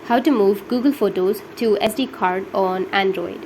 how to move Google Photos to SD card on Android.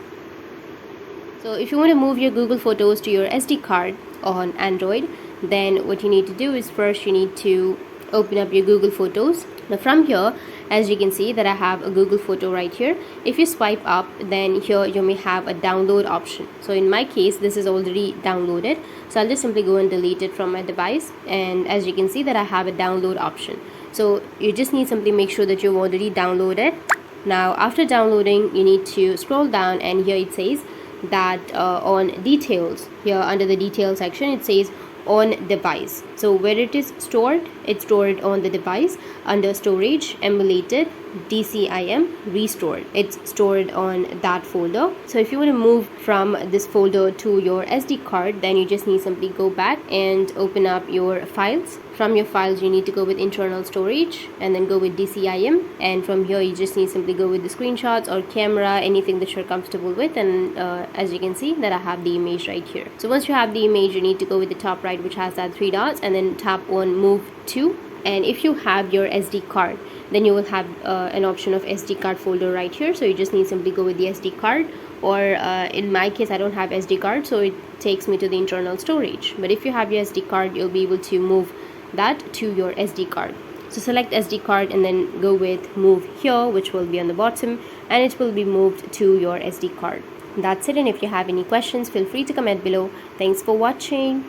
So if you want to move your Google Photos to your SD card on Android, then what you need to do is first you need to open up your Google Photos. Now from here, as you can see that I have a Google photo right here. If you swipe up, then here you may have a download option. So in my case, this is already downloaded. So I'll just simply go and delete it from my device. And as you can see that I have a download option. So you just need simply make sure that you've already downloaded. Now after downloading, you need to scroll down, and here it says that on details, here under the details section, it says on device. So where it is stored, it's stored on the device under storage, emulated, DCIM, restored. It's stored on that folder. So if you want to move from this folder to your SD card, then you just need simply go back and open up your files. From your files, you need to go with internal storage and then go with DCIM, and from here you just need simply go with the screenshots or camera, anything that you're comfortable with. And as you can see that I have the image right here. So once you have the image, you need to go with the top right, which has that 3 dots, and then tap on move to. And if you have your SD card, then you will have an option of SD card folder right here. So you just need simply go with the SD card, or in my case I don't have SD card, so it takes me to the internal storage. But if you have your SD card, you'll be able to move that to your SD card. So select SD card and then go with move here, which will be on the bottom, and it will be moved to your SD card. That's it. And if you have any questions, feel free to comment below. Thanks for watching.